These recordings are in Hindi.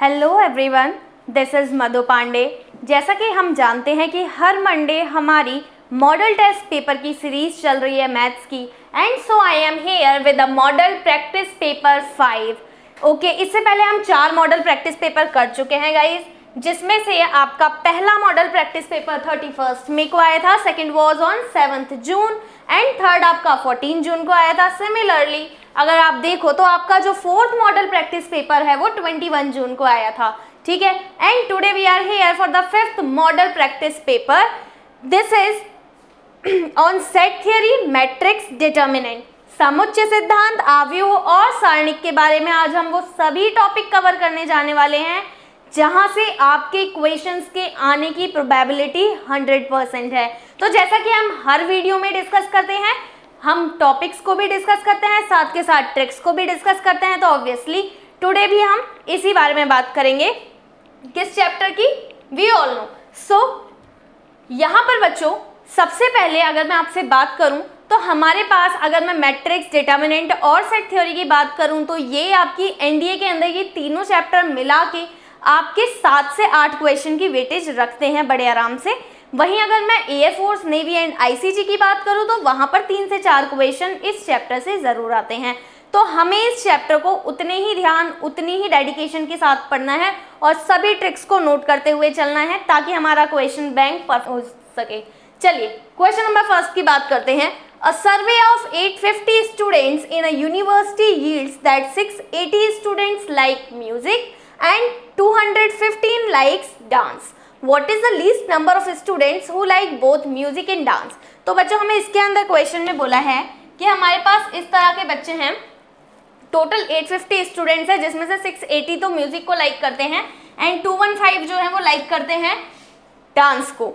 हेलो एवरीवन, दिस इज़ मधु पांडे। जैसा कि हम जानते हैं कि हर मंडे हमारी मॉडल टेस्ट पेपर की सीरीज चल रही है मैथ्स की, and so I am here with the model practice paper 5। Okay, इससे पहले हम 4 मॉडल प्रैक्टिस पेपर कर चुके हैं गाइज, जिसमें से आपका पहला मॉडल प्रैक्टिस पेपर 31 मई को आया था, second was on 7 June and third आपका 14 जून को आया था। सिमिलरली अगर आप देखो तो आपका जो फोर्थ मॉडल प्रैक्टिस पेपर है वो 21 जून को आया था, ठीक है। And today we are here for the 5th model practice paper. This is on set theory, matrix, determinant, समुच्चय सिद्धांत, आव्यूह और सारणिक के बारे में आज हम वो सभी टॉपिक कवर करने जाने वाले हैं जहां से आपके इक्वेशंस के आने की प्रोबेबिलिटी 100% है। तो जैसा कि हम हर वीडियो में डिस्कस करते हैं, हम टॉपिक्स को भी डिस्कस करते हैं, साथ के साथ ट्रिक्स को भी डिस्कस करते हैं। तो ऑब्वियसली टुडे भी हम इसी बारे में बात करेंगे, किस चैप्टर की, वी ऑल नो। सो यहाँ पर बच्चों सबसे पहले अगर मैं आपसे बात करूं तो हमारे पास, अगर मैं मैट्रिक्स, डिटर्मिनेंट और सेट थ्योरी की बात करूं तो ये आपकी एनडीए के अंदर ये तीनों चैप्टर मिला के आपके 7 से 8 क्वेश्चन की वेटेज रखते हैं बड़े आराम से। वहीं अगर मैं air force, navy and ICG की बात करूं तो वहां पर 3 से 4 क्वेश्चन इस चैप्टर से जरूर आते हैं। तो हमें इस चैप्टर को उतने ही ध्यान, उतनी ही डेडिकेशन के साथ पढ़ना है और सभी ट्रिक्स को नोट करते हुए चलना है ताकि हमारा क्वेश्चन बैंक पर हो सके। चलिए क्वेश्चन नंबर 1 की बात करते हैं। A survey of 850 students in a university yields that 680 students like music and 215 likes dance. What is the least number of students who like both music and dance? तो बच्चों हमें इसके अंदर क्वेश्चन में बोला है कि हमारे पास इस तरह के बच्चे हैं, टोटल 850 स्टूडेंट्स है, जिसमें से 680 तो म्यूजिक को लाइक करते हैं एंड 215 जो है वो लाइक करते हैं डांस को।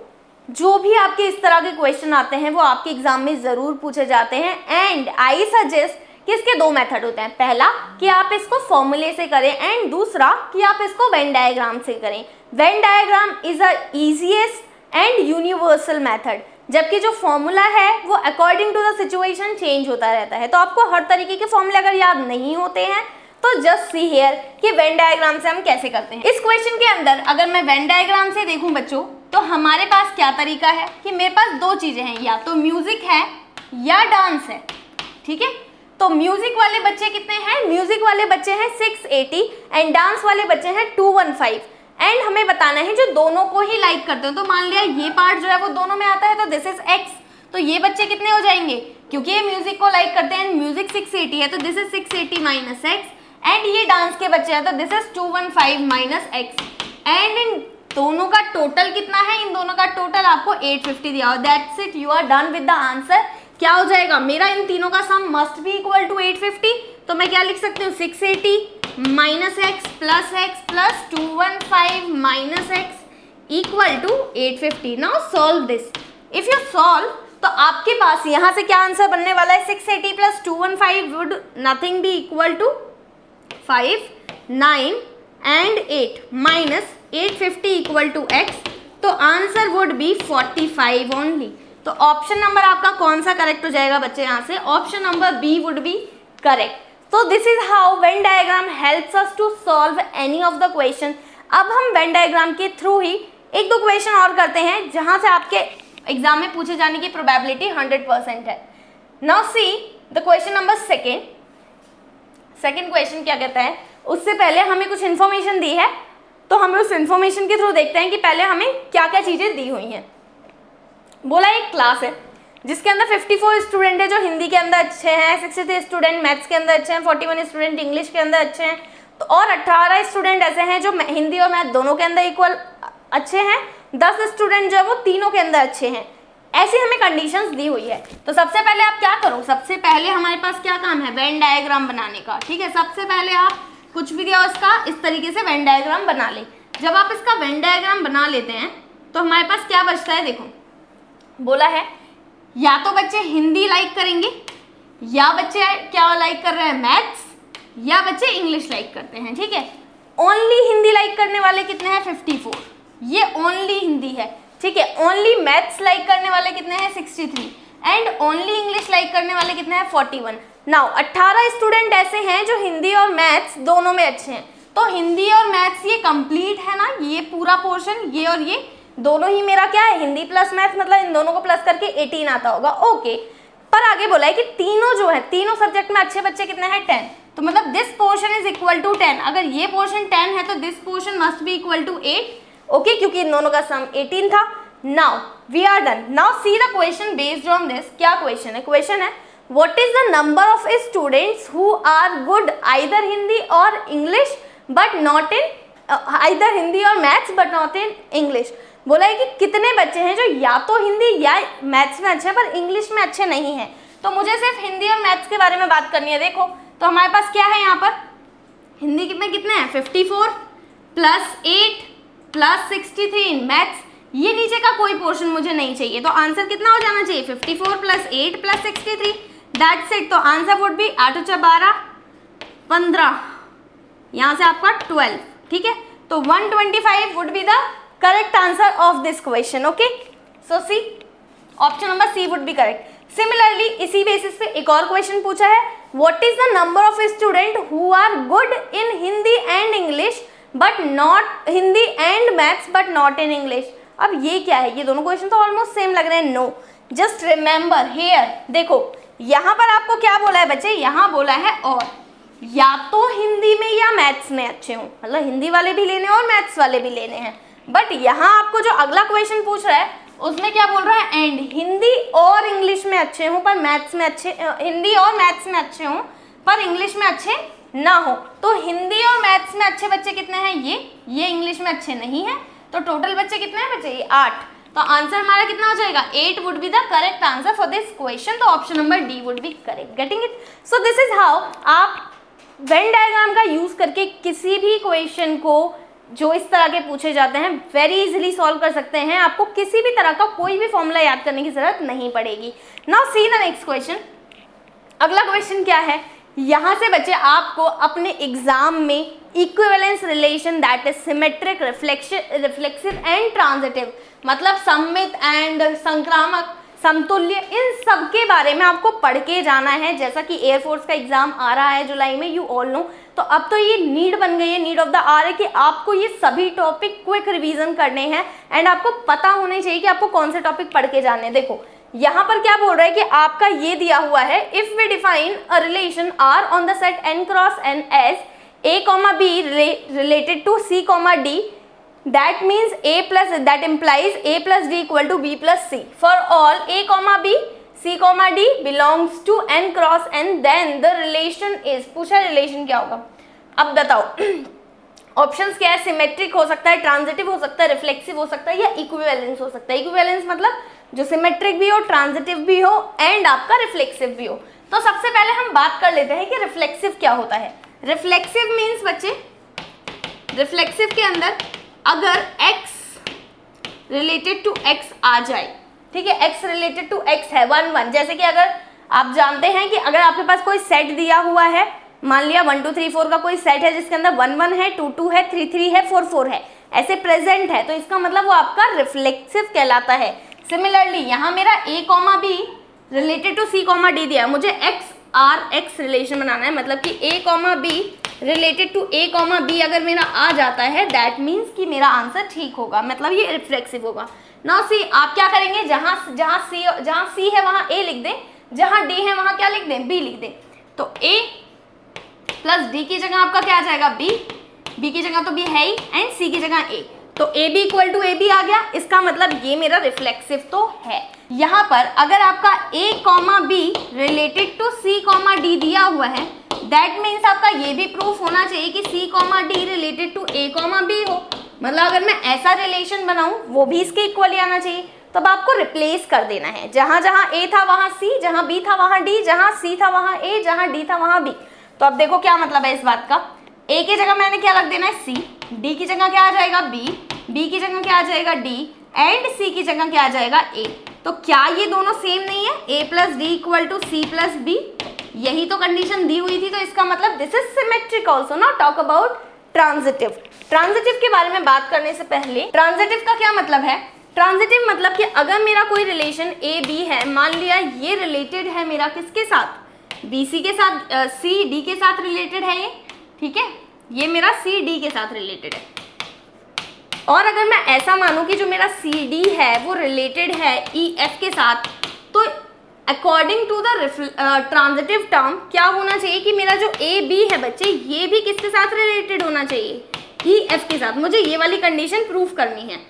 जो भी आपके इस तरह के क्वेश्चन आते हैं वो आपके एग्जाम में जरूर पूछे जाते हैं। एंड आई सजेस्ट कि इसके 2 मेथड होते हैं, पहला कि आप इसको फॉर्मूले से करें एंड दूसरा कि आप इसको वेन डायग्राम से करें। Venn diagram is a easiest and universal method, जबकि जो फॉर्मूला है वो according to the situation change होता रहता है। तो आपको हर तरीके के फॉर्मूले अगर याद नहीं होते हैं तो जस्ट सी हियर कि वेन डायग्राम से हम कैसे करते हैं। इस क्वेश्चन के अंदर अगर मैं वेन डायग्राम से देखूं बच्चों तो हमारे पास क्या तरीका है कि मेरे पास 2 चीजें हैं, या तो म्यूजिक है या डांस है, ठीक है। तो म्यूजिक वाले बच्चे कितने हैं, म्यूजिक वाले बच्चे हैं 680 एंड डांस वाले बच्चे हैं 215। एंड हमें बताना है जो दोनों को ही लाइक करते हो। तो मान लिया ये पार्ट जो है वो दोनों में आता है, तो दिस इज x, तो ये बच्चे कितने हो जाएंगे, क्योंकि ये म्यूजिक को लाइक करते हैं, म्यूजिक 680 है तो this is 680 minus x, and ये डांस के बच्चे हैं तो this is 215 minus x। And in दोनों का टोटल कितना है, इन दोनों का टोटल आपको 850 दिया, that's it, you are done with the answer. क्या हो जाएगा, मेरा इन तीनों का sum must be equal to 850, तो मैं क्या लिख सकती हूँ, 680 minus x plus 215 minus x equal to 850। Now solve this. If you solve तो आपके पास यहाँ से क्या आंसर बनने वाला है, 680 plus 215 would nothing be equal to 5, 9 and 8 minus 850 equal to x, तो आंसर वुड बी 45 ओनली। तो ऑप्शन नंबर आपका कौन सा करेक्ट हो जाएगा बच्चे, यहाँ से option number B would be correct. तो this is how Venn diagram helps us to solve any of the question. अब हम वेन डायग्राम के थ्रू ही 1-2 क्वेश्चन और करते हैं जहां से आपके एग्जाम में पूछे जाने की प्रोबेबिलिटी 100% है। Now see the question number second question क्या कहता है। उससे पहले हमें कुछ इन्फॉर्मेशन दी है, तो हमें उस इन्फॉर्मेशन के थ्रू देखते हैं कि पहले हमें क्या क्या चीजें दी हुई हैं। बोला एक क्लास है जिसके अंदर 54 स्टूडेंट है जो हिंदी के अंदर अच्छे हैं, 63 स्टूडेंट मैथ्स के अंदर अच्छे हैं, 41 स्टूडेंट इंग्लिश के अंदर अच्छे हैं, तो और 18 स्टूडेंट ऐसे हैं जो हिंदी और मैथ दोनों के अंदर इक्वल अच्छे हैं, 10 स्टूडेंट जो है वो तीनों के अंदर अच्छे हैं। ऐसी हमें कंडीशंस दी हुई है। तो सबसे पहले आप क्या करो, सबसे पहले हमारे पास क्या काम है, वेन डायग्राम बनाने का, ठीक है। सबसे पहले आप कुछ भी दिया उसका इस तरीके से वेन डायग्राम बना ले। जब आप इसका वेन डायग्राम बना लेते हैं तो हमारे पास क्या बचता है, देखो बोला है या तो बच्चे हिंदी लाइक करेंगे, या बच्चे क्या लाइक कर रहे हैं, मैथ्स, या बच्चे इंग्लिश लाइक करते हैं, ठीक है। ओनली हिंदी लाइक करने वाले कितने हैं, 54, ये ओनली हिंदी है, ठीक है। ओनली मैथ्स लाइक करने वाले कितने हैं, 63, एंड ओनली इंग्लिश लाइक करने वाले कितने हैं, 41। नाउ 18 स्टूडेंट ऐसे हैं जो हिंदी और मैथ्स दोनों में अच्छे हैं, तो हिंदी और मैथ्स ये कंप्लीट है ना ये पूरा पोर्शन, ये और ये दोनों ही मेरा क्या है, हिंदी प्लस मैथ, मतलब इन दोनों को प्लस करके 18 आता होगा। ओके, पर आगे बोला है कि तीनों जो है, तीनों सब्जेक्ट में अच्छे बच्चे कितने हैं, 10। तो मतलब this portion is equal to 10। अगर ये पोर्शन 10 है तो this portion must be equal to 8। Okay, क्योंकि इन दोनों का सम 18 था। Now we are done. Now see the question based on this. क्या क्वेश्चन है? क्वेश्चन है what is the number of students who are good either Hindi और English but not in either Hindi और maths but not in English. बोला है कि कितने बच्चे हैं जो या तो हिंदी या मैथ्स में अच्छे हैं पर इंग्लिश में अच्छे नहीं हैं। तो मुझे सिर्फ हिंदी और मैथ्स के बारे में बात करनी है। देखो तो हमारे पास क्या है यहाँ पर, हिंदी में कितने हैं, 54 प्लस 8 प्लस 63। मैथ्स ये नीचे का कोई पोर्शन मुझे नहीं चाहिए, तो आंसर कितना हो जाना चाहिए, 54 प्लस 8 प्लस 63, दैट्स इट। तो आंसर वुड बी 8 × 12 15, यहाँ से आपका 12। ठीक है, तो 125 would be the correct answer of this question. Okay, so C, option number C would be correct. Similarly इसी बेसिस पे एक और क्वेश्चन पूछा है, what is the number of student who are good in Hindi and English but not Hindi and maths but not in English. अब ये क्या है, ये दोनों क्वेश्चन तो ऑलमोस्ट सेम लग रहे हैं। नो, जस्ट रिमेंबर हियर, देखो यहाँ पर आपको क्या बोला है बच्चे, यहाँ बोला है और या तो हिंदी में या मैथ्स में अच्छे हों, मतलब हिंदी वाले भी लेने और मैथ्स वाले भी लेने हैं। बट यहाँ आपको जो अगला क्वेश्चन पूछ रहा है उसमें क्या बोल रहा है, एंड हिंदी और इंग्लिश में अच्छे हों पर मैथ्स में अच्छे, हिंदी और मैथ्स में अच्छे हों पर इंग्लिश में अच्छे ना हो। तो हिंदी और मैथ्स में अच्छे बच्चे कितने हैं, ये इंग्लिश में अच्छे नहीं है। तो टोटल बच्चे कितने हैं बच्चे, ये 8। तो आंसर हमारा कितना हो जाएगा, 8 would be the correct answer for this question. तो option number D would be correct. Getting it? So this is how आप वेन डायग्राम का यूज करके किसी भी क्वेश्चन को जो इस तरह के पूछे जाते हैं वेरी इजीली सॉल्व कर सकते हैं। आपको किसी भी तरह का कोई भी फॉर्मूला याद करने की जरूरत नहीं पड़ेगी। Now see the next question. अगला क्वेश्चन क्या है, यहाँ से बच्चे आपको अपने एग्जाम में equivalence relation that is symmetric, reflexive and transitive, मतलब सममित एंड संक्रामक, समतुल्य, इन सब के बारे में आपको पढ़ के जाना है। जैसा कि एयरफोर्स का एग्जाम आ रहा है जुलाई में, यू ऑल नो, तो अब तो ये नीड बन गई है, नीड ऑफ द आवर है कि आपको ये सभी टॉपिक क्विक रिवीजन करने हैं एंड आपको पता होने चाहिए कि आपको कौन से टॉपिक पढ़ के जाने हैं। देखो यहाँ पर क्या बोल रहा है कि आपका ये दिया हुआ है, if we define a relation R on the set n cross n as a, b related to c, d, that means that implies a plus d equal to b plus c. For all a, b, c, d belongs to n cross n, then the relation is, पूछा रिलेशन क्या होगा, अब बताओ। ऑप्शंस क्या है, सिमेट्रिक हो सकता है, ट्रांजिटिव हो सकता है, रिफ्लेक्सिव हो सकता है या इक्विवेलेंस हो सकता है। इक्विवेलेंस मतलब जो सिमेट्रिक भी हो, ट्रांजिटिव भी हो एंड आपका रिफ्लेक्सिव भी हो। तो सबसे पहले हम बात कर लेते हैं कि रिफ्लेक्सिव क्या होता है। रिफ्लेक्सिव मीन्स बच्चे, रिफ्लेक्सिव के अंदर अगर x रिलेटेड टू x आ जाए, ठीक है, x रिलेटेड टू x है 1 1, जैसे कि अगर आप जानते हैं कि अगर आपके पास कोई सेट दिया हुआ है, मान लिया 1 2 3 4 का कोई सेट है जिसके अंदर 1 1 है, 2 2 है, 3 3 है, 4 4 है, ऐसे प्रेजेंट है, तो इसका मतलब वो आपका रिफ्लेक्सिव कहलाता है। सिमिलरली यहाँ मेरा a, b related to c, d दिया है, मुझे x r x रिलेशन बनाना है, मतलब कि a, b related to a, b अगर मेरा आ जाता है, दैट मीन्स कि मेरा आंसर ठीक होगा, मतलब ये रिफ्लेक्सिव होगा। नाउ सी, आप क्या करेंगे, जहाँ c है वहाँ a लिख दें, जहाँ d है वहाँ क्या लिख दें, b लिख दें। तो a प्लस d की जगह आपका क्या आ जाएगा, b की जगह तो b है ही एंड c की जगह a, तो ab इक्वल टू ab आ गया। इसका मतलब ये मेरा रिफ्लेक्सिव तो है। यहाँ पर अगर आपका a, b related to c, d दिया हुआ है, दैट मीन्स आपका ये भी प्रूफ होना चाहिए कि c, d related to a, b हो। मतलब अगर मैं ऐसा रिलेशन बनाऊं वो भी इसके इक्वली आना चाहिए। तो अब आपको रिप्लेस कर देना है, जहां जहां a था वहां c, जहां b था वहां d, जहां c था वहां a, जहां d था वहां b। तो अब देखो क्या मतलब है इस बात का, a की जगह मैंने क्या रख देना है c, d की जगह क्या आ जाएगा b की जगह क्या आ जाएगा d एंड c की जगह क्या आ जाएगा a। तो क्या ये दोनों सेम नहीं है, a plus D equal to C plus B, यही तो कंडीशन दी हुई थी। तो इसका मतलब this is symmetric also. Now talk about transitive. Transitive के बारे में बात करने से पहले, ट्रांजिटिव का क्या मतलब है, ट्रांजिटिव मतलब कि अगर मेरा कोई रिलेशन ए बी है, मान लिया ये रिलेटेड है मेरा किसके साथ, बी सी के साथ, सी डी के साथ रिलेटेड है ये, ठीक है, ये मेरा सी डी के साथ रिलेटेड है। और अगर मैं ऐसा मानूं कि जो मेरा सी डी है वो रिलेटेड है ई एफ के साथ, तो according to the transitive term क्या होना चाहिए कि मेरा जो ए बी है बच्चे, ये भी किसके साथ रिलेटेड होना चाहिए, ई एफ के साथ। मुझे ये वाली कंडीशन प्रूफ करनी है।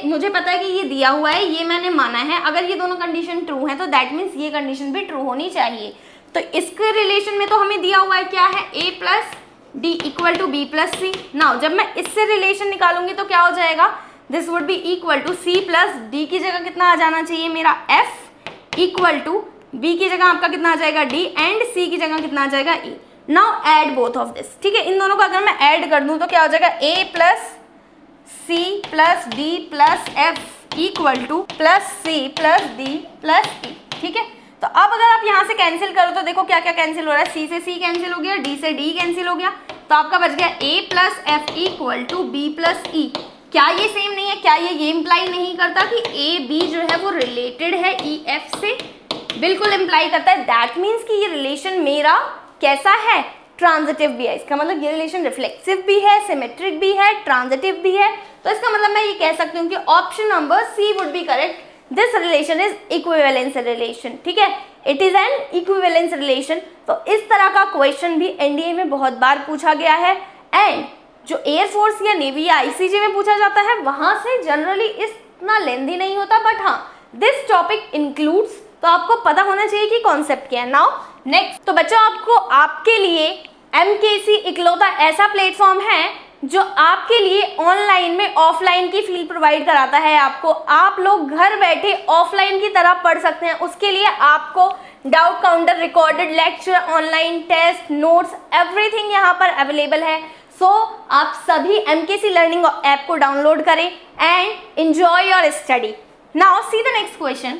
मुझे पता है कि ये दिया हुआ है, ये मैंने माना है। अगर ये दोनों कंडीशन ट्रू है तो दैट मीन्स ये कंडीशन भी ट्रू होनी चाहिए। तो इसके रिलेशन में तो हमें दिया हुआ है क्या है, A plus D equal to B plus C. Now जब मैं इससे रिलेशन निकालूंगी तो क्या हो जाएगा, this would be equal to C plus D की जगह कितना आ जाना चाहिए मेरा एफ इक्वल टू बी की जगह आपका कितना आ जाएगा डी एंड सी की जगह कितना आ जाएगा E. Now add both of this, ठीक है। इन दोनों को अगर मैं ऐड कर दूं तो क्या हो जाएगा, A plus C plus D plus F equal to plus C plus D plus E, ठीक है। तो अब अगर आप यहाँ से कैंसिल करो तो देखो क्या क्या कैंसिल हो रहा है, सी से सी कैंसिल हो गया, डी से डी कैंसिल हो गया, तो आपका बच गया A plus F equal to B plus E. क्या ये सेम नहीं है, क्या ये इम्प्लाई नहीं करता कि ए बी जो है वो रिलेटेड है ई एफ से, बिल्कुल इम्प्लाई करता है। दैट मीन्स कि ये रिलेशन मेरा कैसा है, ट्रांजिटिव भी है। इसका मतलब ये रिलेशन रिफ्लेक्सिव भी है, सिमेट्रिक भी है, ट्रांजिटिव भी है। तो इसका मतलब मैं ये कह सकती हूँ कि option number C would be correct. This relation is equivalence relation, ठीक है, it is an equivalence relation. तो इस तरह का क्वेश्चन भी एनडीए में बहुत बार पूछा गया है, एंड जो एयरफोर्स या नेवी या आईसीजे में पूछा जाता है वहां से जनरली इतना लेंथी नहीं होता, बट हाँ दिस टॉपिक इंक्लूड्स, तो आपको पता होना चाहिए कि कॉन्सेप्ट क्या है। नाउ नेक्स्ट, तो बच्चों आपको आपके लिए एमकेसी इकलौता ऐसा प्लेटफॉर्म है जो आपके लिए ऑनलाइन में ऑफलाइन की फील प्रोवाइड कराता है आपको। आप लोग घर बैठे ऑफलाइन की तरह पढ़ सकते हैं। उसके लिए आपको doubt counter, recorded lecture, online test, notes, everything यहाँ पर अवेलेबल है। सो आप सभी एमकेसी लर्निंग ऐप को डाउनलोड करें and enjoy your study. Now see the next question.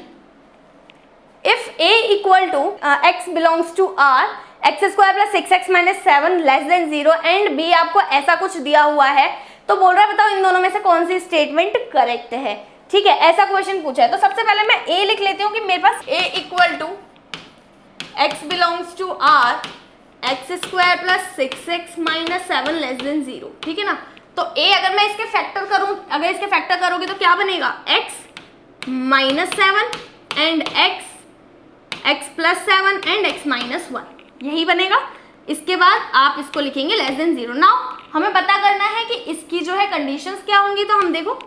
If a equal to x belongs to r, x square plus 6x minus 7 less than 0 and b आपको ऐसा कुछ दिया हुआ है, तो बोल रहा है बताओ इन दोनों में से कौन सी स्टेटमेंट करेक्ट है, ठीक है। ऐसा क्वेश्चन पूछा है। तो सबसे पहले मैं a लिख लेती हूँ कि मेरे पास a equal to x belongs to r, x square plus 6x minus 7 less than 0, ठीक है ना। तो a अगर मैं इसके फैक्टर करूँ, अगर इसके फैक्टर करोगे तो क्या बनेगा, x minus 7 and x plus 7 and x minus 1, यही बनेगा। इसके बाद आप इसको लिखेंगे लेस देन 0। नाउ हमें पता करना है कि इसकी जो है कंडीशंस क्या होंगी। तो हम देखो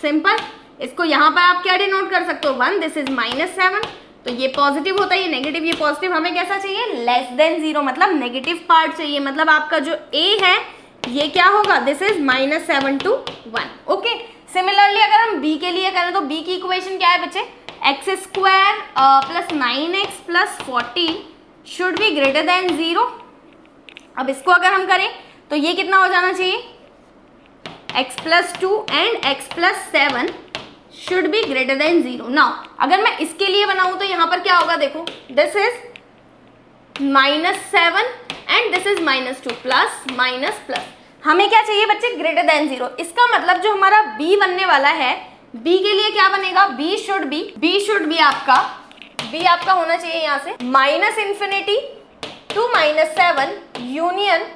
सिंपल, इसको यहाँ पर आप क्या डिनोट कर सकते हो, 1, दिस इज माइनस 7, तो ये पॉजिटिव होता है, ये नेगेटिव, ये पॉजिटिव। हमें कैसा चाहिए, लेस देन 0, मतलब नेगेटिव पार्ट चाहिए। मतलब आपका जो a है ये क्या होगा, this is minus 7 to 1, okay. Similarly अगर हम b के लिए करें तो b की इक्वेशन क्या है बच्चे, x square plus 9x plus 14 should be greater than 0। अब इसको अगर हम करें तो ये कितना हो जाना चाहिए, x plus 2 and x plus 7 should be greater than 0। Now अगर मैं इसके लिए बनाऊं तो यहाँ पर क्या होगा, देखो this is minus 7 and this is minus 2 plus minus plus. हमें क्या चाहिए बच्चे, ग्रेटर देन 0। इसका मतलब जो हमारा b बनने वाला है, b के लिए क्या बनेगा, b शुड बी आपका होना चाहिए यहाँ से minus infinity to minus 7 union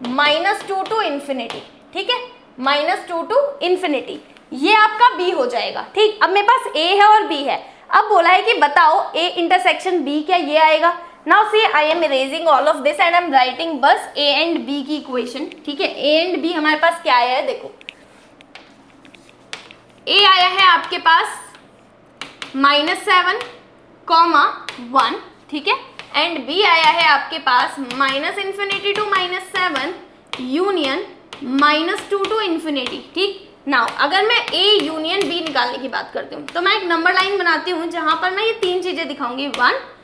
minus 2 to infinity, ठीक है, माइनस 2 टू इन्फिनिटी, ये आपका b हो जाएगा, ठीक। अब मेरे पास a है और b है। अब बोला है कि बताओ a इंटरसेक्शन b, क्या ये आएगा। Now see I am erasing all of this and I am writing बस a एंड b की इक्वेशन, ठीक है। a एंड b हमारे पास क्या आया है, देखो a आया है आपके पास माइनस 7 कॉमा 1, ठीक है, एंड b आया है आपके पास minus infinity to minus 7 union minus 2 to infinity, ठीक। नाउ अगर मैं a यूनियन b निकालने की बात करती हूँ तो मैं एक नंबर लाइन बनाती हूँ जहां पर मैं ये तीन चीजें दिखाऊंगी, 1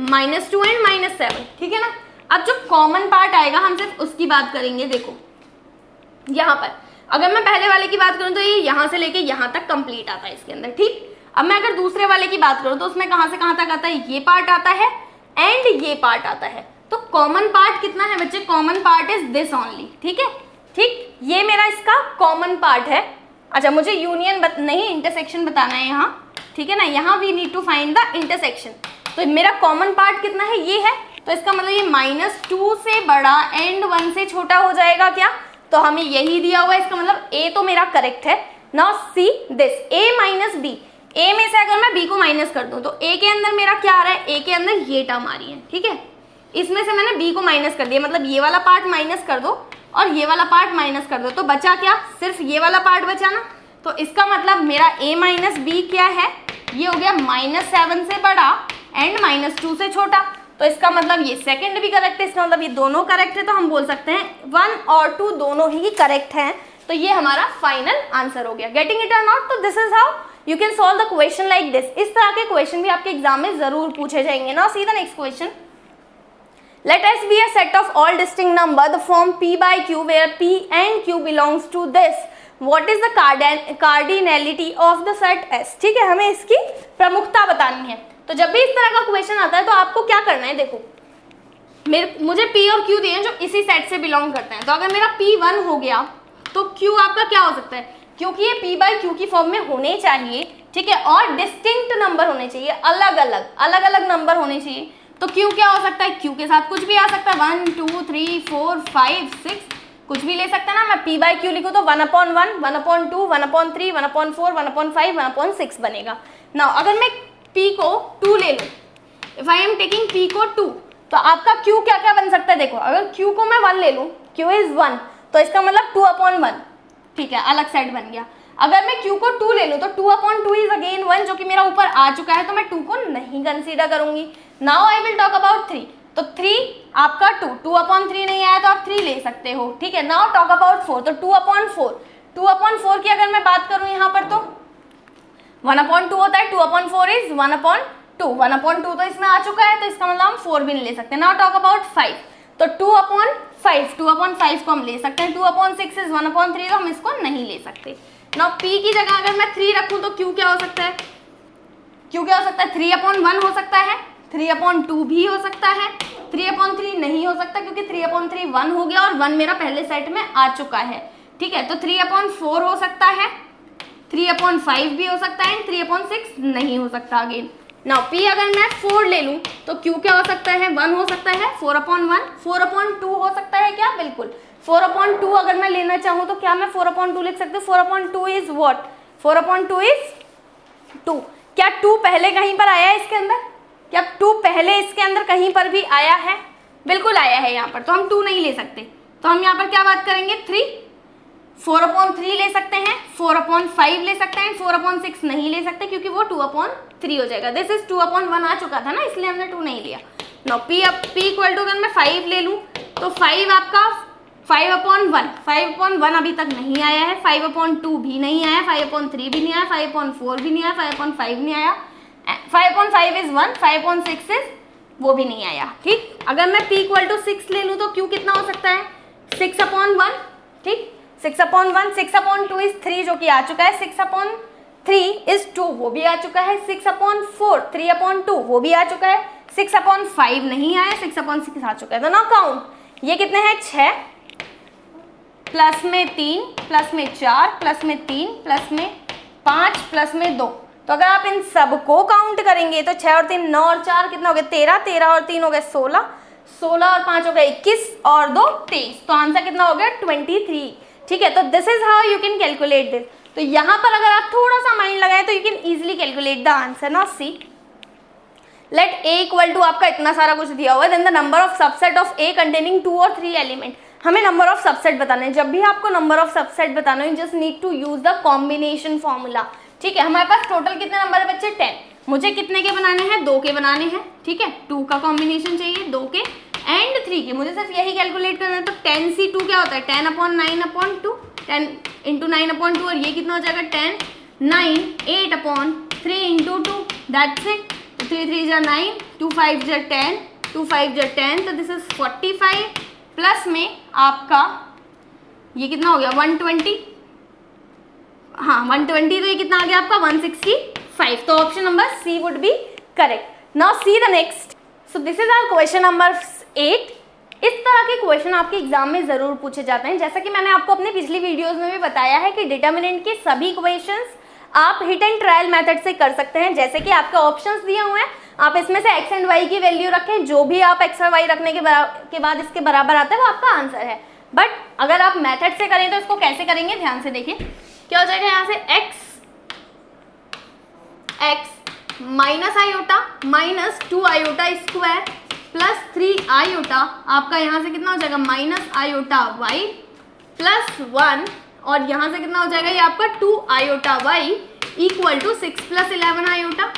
माइनस 2 एंड माइनस 7, ठीक है ना। अब जो कॉमन पार्ट आएगा हम सिर्फ उसकी बात करेंगे। देखो यहाँ पर अगर मैं पहले वाले की बात करूँ तो ये यहाँ से लेके यहाँ तक कंप्लीट आता है इसके अंदर, ठीक। अब मैं अगर दूसरे वाले की बात करूँ तो उसमें कहाँ से कहाँ तक आता है, ये पार्ट आता है एंड ये पार्ट आता है। तो कॉमन पार्ट कितना है बच्चे, common part is this only, ठीक है, ठीक। ये मेरा इसका कॉमन पार्ट है। अच्छा मुझे यूनियन नहीं इंटरसेक्शन बताना है यहाँ, ठीक है ना। यहाँ we need to find the intersection. तो मेरा कॉमन पार्ट कितना है, ये है। तो इसका मतलब ये -2 से बड़ा एंड 1 से छोटा हो जाएगा क्या, तो हमें यही दिया हुआ है, इसका मतलब ए तो मेरा करेक्ट है। Now see this A minus B, A में से अगर मैं बी को माइनस कर दूं तो ए के अंदर मेरा क्या आ रहा है, ए के अंदर ये टर्म आ रही है, ठीक है। इसमें से मैंने बी को माइनस कर दिया, मतलब ये वाला पार्ट माइनस कर दो और ये वाला पार्ट माइनस कर दो, तो बचा क्या, सिर्फ ये वाला पार्ट बचा ना। तो इसका मतलब मेरा a माइनस बी क्या है, ये हो गया -7 से बड़ा एंड -2 से छोटा। तो इसका मतलब ये सेकंड भी करेक्ट है, इसका मतलब ये दोनों करेक्ट है। तो हम बोल सकते हैं 1 और 2 दोनों ही करेक्ट हैं। तो ये हमारा फाइनल आंसर हो गया। गेटिंग इट और नॉट? तो this is how you can solve the question like this. इस तरह के क्वेश्चन भी आपके एग्जाम में जरूर पूछे जाएंगे। Now see the next question. Let S be a set of all distinct number the form P by Q where P and Q belongs to this. What is the cardinality of the set S? ठीक है, हमें इसकी प्रमुखता बतानी है। तो जब भी इस तरह का क्वेश्चन आता है तो आपको क्या करना है, देखो मुझे P और Q दिए हैं जो इसी सेट से बिलोंग करते हैं। तो अगर मेरा P 1 हो गया तो Q आपका क्या हो सकता है, क्योंकि ये P by Q की फॉर्म में होने चाहिए, ठीक है, और डिस्टिंक्ट नंबर होने चाहिए, अलग अलग नंबर होने चाहिए। तो Q क्या हो सकता है, Q के साथ कुछ भी आ सकता है, 1 2 3 4 5 6 कुछ भी ले सकता है ना। मैं P by Q लिखूँ तो 1/1 1/2 1/3 1/4 1/5 1/6 बनेगा। नाउ अगर मैं P को 2 ले लूँ, if I am taking P को 2, तो आपका Q क्या क्या बन सकता है, देखो अगर Q को मैं 1 ले लूँ, Q इज 1, तो इसका मतलब 2/1, ठीक है, अलग सेट बन गया। अगर मैं Q को 2 ले लूँ तो 2/2 इज अगेन 1, जो कि मेरा ऊपर आ चुका है, तो मैं 2 को नहीं कंसीडर करूंगी। Now I will talk about 3, तो 3 आपका 2/3 नहीं आया तो आप 3 ले सकते हो, ठीक है। नाउ टॉक अबाउट 4, तो 2/4 की अगर मैं बात करूं यहाँ पर तो 1/2 होता है, 2/4 इज 1/2, 1/2 तो इसमें आ चुका है, तो इसका मतलब हम 4 भी नहीं ले सकते। नाउ टॉक अबाउट 5, तो 2/5 को हम ले सकते हैं, 2/6 इज 1/3, तो हम इसको नहीं ले सकते। नाउ P की जगह अगर मैं 3 रखूं तो Q क्या हो सकता है, Q क्या हो सकता है, 3/1 हो सकता है, 3/2 भी हो सकता है, 3/3 नहीं हो सकता क्योंकि 3/3 1 हो गया और 1 मेरा पहले सेट में आ चुका है, ठीक है। तो 3/4 हो सकता है, 3/5 भी हो सकता है, 3/6 नहीं हो सकता अगेन। नाउ P अगर मैं 4 ले लूं तो Q क्या हो सकता है, 1 हो सकता है, 4/1 4/2 हो सकता है क्या, बिल्कुल 4/2 अगर मैं लेना चाहूँ तो क्या मैं 4/2 लिख सकती हूँ, 4/2 इज व्हाट, 4/2 इज 2। क्या 2 पहले कहीं पर आया है इसके अंदर, क्या 2 पहले इसके अंदर कहीं पर भी आया है, बिल्कुल आया है यहाँ पर, तो हम 2 नहीं ले सकते। तो हम यहाँ पर क्या बात करेंगे, 3, 4/3 ले सकते हैं, 4/5 ले सकते हैं, 4/6 नहीं ले सकते क्योंकि वो 2/3 हो जाएगा। दिस इज 2/1 आ चुका था ना, इसलिए हमने 2 नहीं लिया। नाउ P इक्वल टू अगर मैं 5 ले लूँ तो 5 आपका 5/1 अभी तक नहीं आया है, 5/2 भी नहीं आया, 5/3 भी नहीं आया, 5/4 भी नहीं आया, 5/5 नहीं आया, 5/5 इज 1, 5/6 इज वो भी नहीं आया, ठीक। अगर मैं P इक्वल टू 6 ले लूँ तो Q कितना हो सकता है, 6/1, ठीक, 6/1, 6/2 इज 3 जो कि आ चुका है, 6/3 इज 2 वो भी आ चुका है, 6/4 3/2 वो भी आ चुका है, 6/5 नहीं आया, 6/6 आ चुका है। तो ना काउंट ये कितने हैं, 6 प्लस में 3 प्लस में 4 प्लस में 3 प्लस में 5 प्लस में 2। तो अगर आप इन सबको काउंट करेंगे तो 6 और 3 9 और 4 कितना हो गया, 13, 13 और 3 हो गए 16, 16 और 5 हो गए 21 और 2 23। तो आंसर कितना हो गया, 23, ठीक है। तो this is how you can calculate this. तो यहाँ पर अगर आप थोड़ा सा माइंड लगाए तो you can easily calculate the answer. Now see let A equal to आपका इतना सारा कुछ दिया हुआ है, then the number of subset of A containing 2 और 3 एलिमेंट। हमें नंबर ऑफ सबसेट बताना है। जब भी आपको नंबर ऑफ सबसेट बताना है, just need to use the combination formula, ठीक है। हमारे पास टोटल कितने नंबर है बच्चे, 10। मुझे कितने के बनाने हैं, 2 के बनाने हैं, ठीक है। 2 का कॉम्बिनेशन चाहिए, 2 के एंड 3 के, मुझे सिर्फ यही कैलकुलेट करना है। तो 10C2 क्या होता है, 10/9/2, 10 × 9/2, और ये कितना हो जाएगा, 10 9 8/3 × 2, दैट्स इट। 3 3 × 9, 2 5 × 10, 2 5 × 10, तो दिस इज 45 प्लस में आपका ये कितना हो गया, 120, हाँ 120, तो ये कितना आ गया आपका 165। तो option number C would be correct. Now see the next. So this is our question number 8। इस तरह के क्वेश्चन आपके एग्जाम में जरूर पूछे जाते हैं। जैसा कि मैंने आपको अपनी पिछली वीडियोस में भी बताया है कि डिटर्मिनेंट के सभी क्वेश्चंस आप हिट एंड ट्रायल मेथड से कर सकते हैं। जैसे कि आपके ऑप्शंस दिए हुए हैं, आप इसमें से x एंड y की वैल्यू रखें, जो भी आप x और y रखने के बाद इसके बराबर आता है वो आपका आंसर है। बट अगर आप मेथड से करें तो इसको कैसे करेंगे, ध्यान से देखिए क्या हो जाएगा। यहाँ से x minus iota minus 2 iota square plus 3 iota, आपका यहाँ से कितना हो जाएगा माइनस आयोटा y प्लस 1, और यहाँ से कितना हो जाएगा ये आपका 2 iota y equal to 6 plus 11 iota.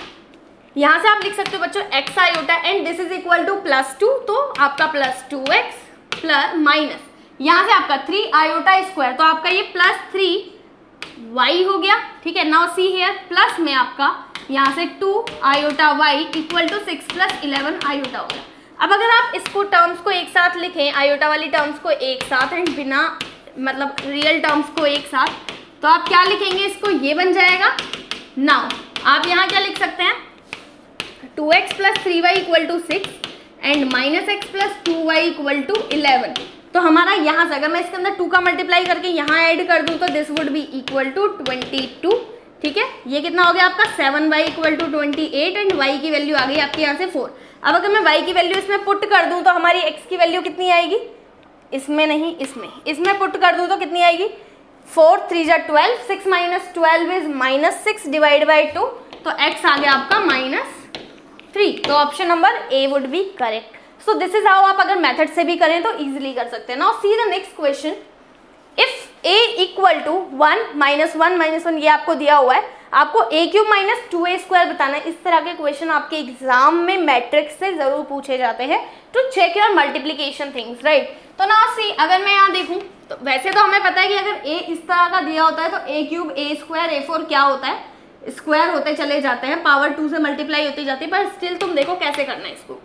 यहाँ से आप लिख सकते हो बच्चों x iota and this is equal to plus 2, तो आपका प्लस 2x प्लस माइनस यहाँ से आपका 3 आयोटा स्क्वायर, तो आपका ये प्लस 3y हो गया, ठीक है। नाउ सी हियर प्लस में आपका यहाँ से 2 iota y equal to 6 plus 11 iota हो गया। अब अगर आप इसको टर्म्स को एक साथ लिखें, आयोटा वाली टर्म्स को एक साथ एंड बिना मतलब रियल टर्म्स को एक साथ, तो आप क्या लिखेंगे इसको, ये बन जाएगा। नाउ आप यहाँ क्या लिख सकते हैं 2x plus 3y equal to 6 and minus x plus 2y equal to 11। तो हमारा यहाँ से अगर मैं इसके अंदर 2 का मल्टीप्लाई करके यहाँ ऐड कर दूँ तो this would be equal to 22, ठीक है। ये कितना हो गया आपका 7y equal to 28 and y की वैल्यू आ गई आपके यहाँ से 4। अब अगर मैं y की वैल्यू इसमें पुट कर दूँ तो हमारी x की वैल्यू कितनी आएगी, इसमें नहीं इसमें पुट कर दूँ तो कितनी आएगी 4 3 जा 12, 6 minus 12 is minus 6 divide by 2, तो x आ गया आपका -3। तो option number A would be correct. So this is how आप अगर मेथड से भी करें तो इजीली कर सकते हैं। Now see the next question, if a equal to 1 minus 1 minus 1, ये आपको दिया हुआ है, आपको a cube minus 2a square बताना है। इस तरह के क्वेश्चन आपके एग्जाम में मैट्रिक्स से जरूर पूछे जाते हैं to check your multiplication things, right. तो नाउ सी अगर मैं यहाँ देखूँ तो वैसे तो हमें पता है कि अगर a इस तरह का दिया होता है तो a cube a square a4 क्या होता है, स्क्वायर होते चले जाते हैं, पावर 2 से मल्टीप्लाई होती जाती है, पर स्टिल तुम देखो कैसे करना है इसको।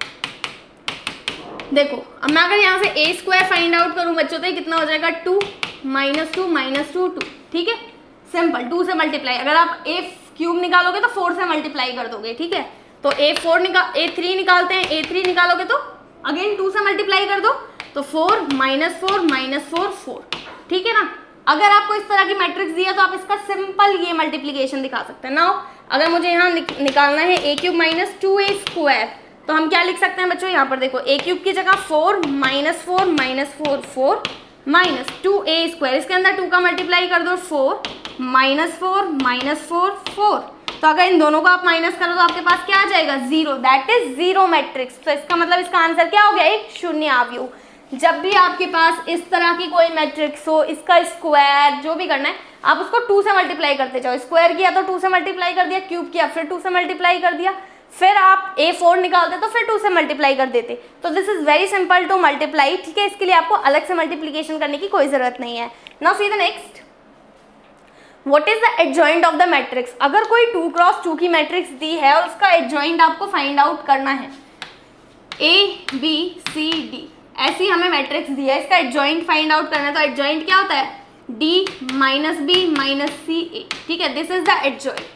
देखो अब मैं अगर यहाँ से a स्क्वायर फाइंड आउट करूँ बच्चों तो ये कितना हो जाएगा 2 माइनस 2 माइनस 2 2, ठीक है, सिंपल 2 से मल्टीप्लाई। अगर आप a क्यूब निकालोगे तो 4 से मल्टीप्लाई कर दोगे, ठीक है। तो a3 निकालते हैं, a3 निकालोगे तो अगेन 2 से मल्टीप्लाई कर दो, तो 4 माइनस 4 माइनस 4 4, ठीक है ना। अगर आपको इस तरह की मैट्रिक्स दिया तो आप इसका सिंपल ये मल्टीप्लीकेशन दिखा सकते हैं। नाउ अगर मुझे यहाँ निकालना है a cube minus 2a square, तो हम क्या लिख सकते हैं बच्चों, यहाँ पर देखो a क्यूब की जगह 4 minus 4 minus 4 4 minus 2a square, इसके अंदर 2 का मल्टीप्लाई कर दो 4 माइनस 4 माइनस 4 4। तो अगर इन दोनों को आप माइनस करो तो आपके पास क्या आ जाएगा 0, दैट इज जीरो मैट्रिक्स। तो इसका मतलब इसका आंसर क्या हो गया, एक शून्य अवयव। जब भी आपके पास इस तरह की कोई मैट्रिक्स हो, इसका स्क्वायर जो भी करना है आप उसको 2 से मल्टीप्लाई करते जाओ। स्क्वायर किया तो 2 से मल्टीप्लाई कर दिया, क्यूब किया फिर 2 से मल्टीप्लाई कर दिया, फिर आप a4 निकालते तो फिर 2 से मल्टीप्लाई कर देते। तो this is very simple to multiply, ठीक है। इसके लिए आपको अलग से मल्टीप्लीकेशन करने की कोई जरूरत नहीं है। Now see the next, what is the adjoint of the matrix. अगर कोई 2 क्रॉस 2 की मैट्रिक्स दी है और उसका एडजॉइंट आपको फाइंड आउट करना है, a b c d ऐसी हमें मैट्रिक्स दी है, इसका एडजॉइंट फाइंड आउट करना है। तो एडजॉइंट क्या होता है d minus B minus C A, ठीक है, this is the adjoint.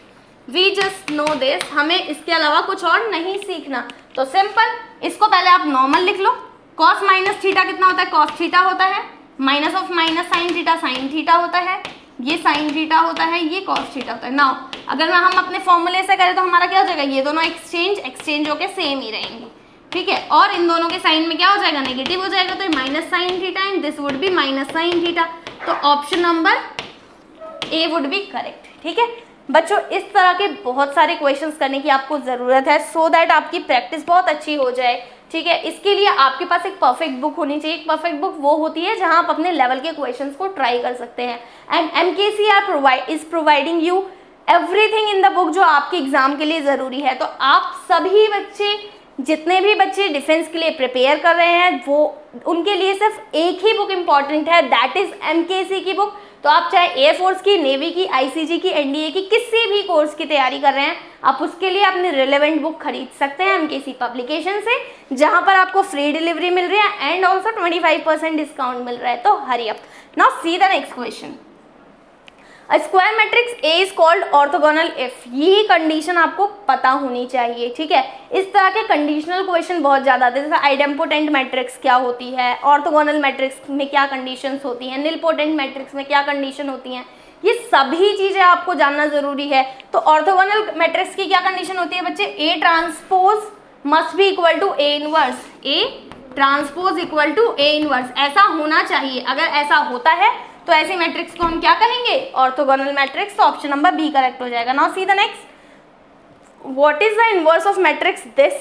We just know this, हमें इसके अलावा कुछ और नहीं सीखना। तो सिंपल, इसको पहले आप नॉर्मल लिख लो। कॉस माइनस थीटा कितना होता है, कॉस थीटा होता है, minus of minus sine theta sine theta होता है, ये साइन थीटा होता है, ये कॉस थीटा होता है। नाउ अगर हम अपने फॉर्मूले से करें तो हमारा क्या हो जाएगा, ये दोनों एक्सचेंज होके सेम ही रहेंगे, ठीक है। और इन दोनों के साइन में क्या हो जाएगा, नेगेटिव हो जाएगा, तो minus sine theta and this would be minus sine theta. तो option number A would be correct, ठीक है बच्चों। इस तरह के बहुत सारे क्वेश्चंस करने की आपको ज़रूरत है सो दैट आपकी प्रैक्टिस बहुत अच्छी हो जाए, ठीक है। इसके लिए आपके पास एक परफेक्ट बुक होनी चाहिए। एक परफेक्ट बुक वो होती है जहां आप अपने लेवल के क्वेश्चंस को ट्राई कर सकते हैं। And MKCR is providing you everything in the book जो आपके एग्जाम के लिए ज़रूरी है। तो आप सभी बच्चे, जितने भी बच्चे डिफेंस के लिए प्रिपेयर कर रहे हैं, वो उनके लिए सिर्फ एक ही बुक इम्पॉर्टेंट है, दैट इज MKC की बुक। तो आप चाहे एयरफोर्स की, नेवी की, ICG की, NDA की, किसी भी कोर्स की तैयारी कर रहे हैं, आप उसके लिए अपनी रिलेवेंट बुक खरीद सकते हैं MKC पब्लिकेशन से, जहां पर आपको फ्री डिलीवरी मिल रही है एंड ऑल्सो 25% डिस्काउंट मिल रहा है। तो hurry up. Now see the next question, a square matrix A is called orthogonal if. यही कंडीशन आपको पता होनी चाहिए, ठीक है। इस तरह के कंडीशनल क्वेश्चन बहुत ज़्यादा आते हैं, जैसे आइडेम्पोटेंट मैट्रिक्स क्या होती है, ऑर्थोगोनल मैट्रिक्स में क्या कंडीशंस होती हैं, निलपोटेंट मैट्रिक्स में क्या कंडीशन होती हैं, ये सभी चीज़ें आपको जानना ज़रूरी है। तो ऑर्थोगोनल मैट्रिक्स की क्या कंडीशन होती है बच्चे, A transpose must be equal to A inverse, A transpose equal to A inverse, ऐसा होना चाहिए। अगर ऐसा होता है तो ऐसे मैट्रिक्स को हम क्या कहेंगे, ऑर्थोगोनल मैट्रिक्स। तो ऑप्शन नंबर बी करेक्ट हो जाएगा। Now see the next, what is the inverse of matrix this.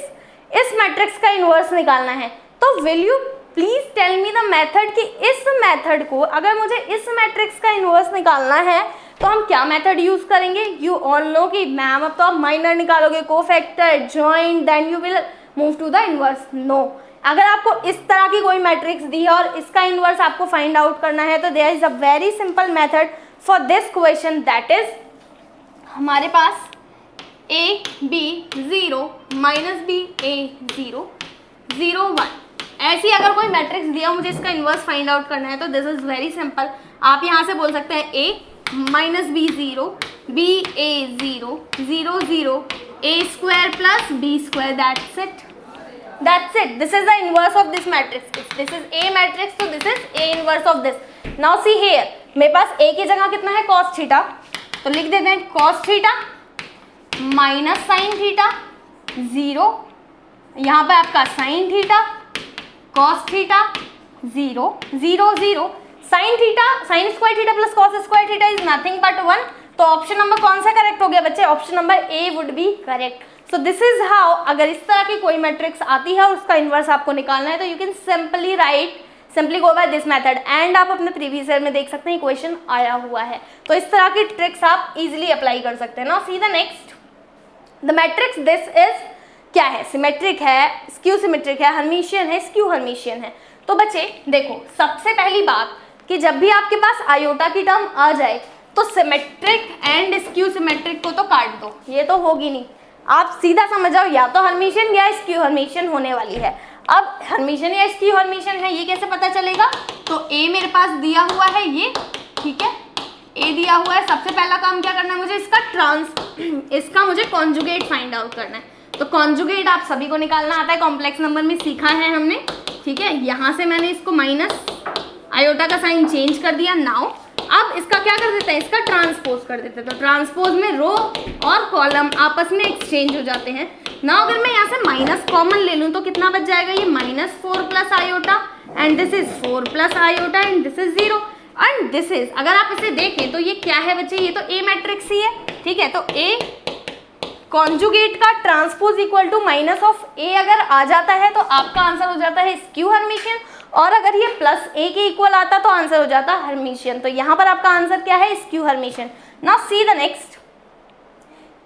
इस मैट्रिक्स का इनवर्स निकालना है, तो will you please tell me the method कि इस मेथड को, अगर मुझे इस मैट्रिक्स का इनवर्स निकालना है तो हम क्या मेथड यूज करेंगे। यू ऑल नो कि मैम अब तो आप माइनर निकालोगे, cofactor, joint, then you will move to the inverse. No, अगर आपको इस तरह की कोई मैट्रिक्स दी है और इसका इनवर्स आपको फाइंड आउट करना है तो there is a very simple method for this question, that is हमारे पास A B 0 minus B A 0 0 1। ऐसी अगर कोई मैट्रिक्स दिया मुझे इसका इनवर्स फाइंड आउट करना है तो दिस इज वेरी सिंपल। आप यहाँ से बोल सकते हैं A minus B 0 B A 0 0 0 A square plus B square, that's it, that's it. This is the inverse of this matrix. If this is A matrix, so this is A inverse of this. Now see here, मेरे पास A की जगह कितना है cos थीटा, तो लिख देते हैं cos theta minus sine theta 0, यहाँ पे आपका sine theta cos theta 0 0 0, sine theta sine square theta plus cos square theta is nothing but 1। तो ऑप्शन नंबर कौन सा करेक्ट हो गया बच्चे, option number A would be correct. So this is how, अगर इस तरह की कोई मैट्रिक्स आती है और उसका इनवर्स आपको निकालना है तो you can simply go by this method. And आप अपने प्रीवियस ईयर में देख सकते हैं क्वेश्चन आया हुआ है, तो इस तरह की ट्रिक्स आप इजीली अप्लाई कर सकते हैं। Now see the next, the matrix this is क्या है, सिमेट्रिक है, स्क्यू सिमेट्रिक है, हर्मिशियन है, स्क्यू हर्मिशियन है। तो बच्चे देखो, सबसे पहली बात कि जब भी आपके पास आयोटा की टर्म आ जाए तो सिमेट्रिक एंड स्क्यू सिमेट्रिक को तो काट दो, ये तो होगी नहीं। आप सीधा समझ जाओ या तो हर्मिशियन या स्क्यू हर्मिशियन होने वाली है। अब हर्मिशियन या स्क्यू हर्मिशियन है ये कैसे पता चलेगा, तो ए मेरे पास दिया हुआ है ये, ठीक है, ए दिया हुआ है। सबसे पहला काम क्या करना है मुझे, इसका मुझे कॉन्जुगेट फाइंड आउट करना है। तो कॉन्जुगेट आप सभी को निकालना आता है, कॉम्प्लेक्स नंबर में सीखा है हमने, ठीक है। यहाँ से मैंने इसको माइनस आयोटा का साइन चेंज कर दिया। नाउ अब इसका क्या कर देते हैं, इसका ट्रांसपोज कर देते हैं। तो ट्रांसपोज में रो और कॉलम आपस में एक्सचेंज हो जाते हैं। ना अगर मैं यहाँ से माइनस कॉमन ले लूँ तो कितना बच जाएगा, ये -4 plus iota and this is 4 plus iota and this is 0 and this is, अगर आप इसे देखें तो ये क्या है बच्चे, ये तो ए मैट्रिक्स ही है, ठीक है। तो ए कॉन्जुगेट का transpose equal to minus of A अगर आ जाता है तो आपका आंसर हो जाता है स्क्यू हर्मिशियन, और अगर ये प्लस ए के इक्वल आता तो आंसर हो जाता हर्मिशियन। तो यहाँ पर आपका आंसर क्या है, skew Hermitian. Now see the next,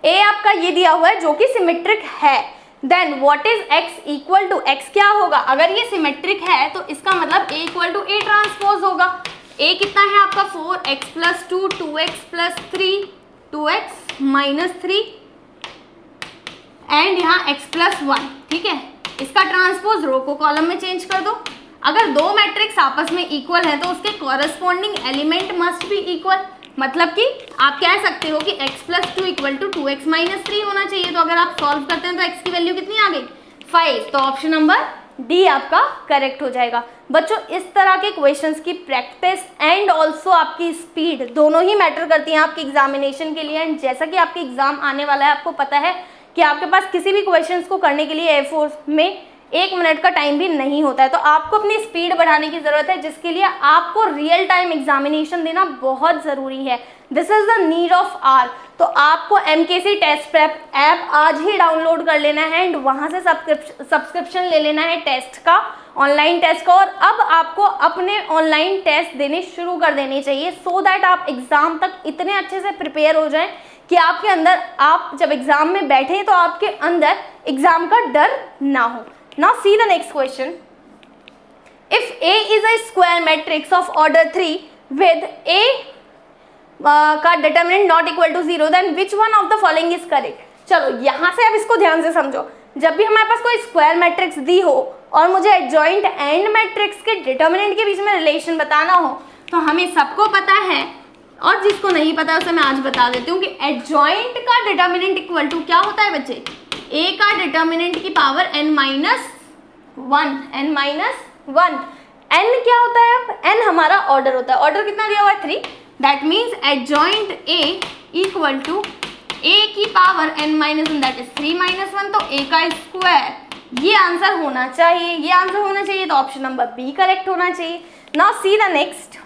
A आपका ये दिया हुआ है जो कि सिमेट्रिक है, then what is X equal to, X क्या होगा, अगर ये सिमेट्रिक है तो इसका मतलब A equal to A transpose होगा। ए कितना है आपका 4x plus 2 2x plus 3 2x minus 3 and यहाँ x प्लस 1, ठीक है। इसका ट्रांसपोज रो को कॉलम में चेंज कर दो। अगर दो मैट्रिक्स आपस में इक्वल है तो उसके corresponding element must be equal, मतलब कि आप कह सकते हो कि x plus 2 equal to 2x minus 3 होना चाहिए। तो अगर आप सॉल्व करते हैं तो x की वैल्यू कितनी आ गई, 5। तो ऑप्शन नंबर डी आपका करेक्ट हो जाएगा। बच्चों इस तरह के क्वेश्चंस की प्रैक्टिस एंड ऑल्सो आपकी स्पीड दोनों ही मैटर करती हैं आपके एग्जामिनेशन के लिए। एंड जैसा कि आपके एग्जाम आने वाला है, आपको पता है कि आपके पास किसी भी क्वेश्चंस को करने के लिए A4 में 1 मिनट का टाइम भी नहीं होता है। तो आपको अपनी स्पीड बढ़ाने की ज़रूरत है, जिसके लिए आपको रियल टाइम एग्जामिनेशन देना बहुत ज़रूरी है। This is the need of hour. तो आपको MKC टेस्ट प्रेप ऐप आज ही डाउनलोड कर लेना है एंड वहाँ से सब्सक्रिप्शन ले लेना है टेस्ट का, ऑनलाइन टेस्ट का। और अब आपको अपने ऑनलाइन टेस्ट देने शुरू कर देने चाहिए, सो दैट आप एग्ज़ाम तक इतने अच्छे से प्रिपेयर हो जाएं कि आपके अंदर, आप जब एग्ज़ाम में बैठे तो आपके अंदर एग्ज़ाम का डर ना हो। Now see the next question. If A is a square matrix of order 3 with A का determinant not equal to 0, then which one of the following is correct? चलो यहाँ से अब इसको ध्यान से समझो। जब भी हमारे पास कोई स्क्वायर मैट्रिक्स दी हो और मुझे एडजॉइंट एंड मैट्रिक्स के डिटर्मिनेंट के बीच में रिलेशन बताना हो, तो हमें सबको पता है, और जिसको नहीं पता उसे मैं आज बता देती हूँ कि एडजॉइंट का डिटर्मिनेंट इक्वल टू क्या होता है बच्चे, a का डिटर्मिनेंट की पावर n माइनस 1। n क्या होता है, अब n हमारा ऑर्डर होता है। ऑर्डर कितना दिया हुआ है 3, that means adjoint a equal to a की power n minus 1, that is 3 minus 1। तो a का स्क्वायर ये आंसर होना चाहिए, ये आंसर होना चाहिए, तो ऑप्शन नंबर बी करेक्ट होना चाहिए। नाउ सी द नेक्स्ट,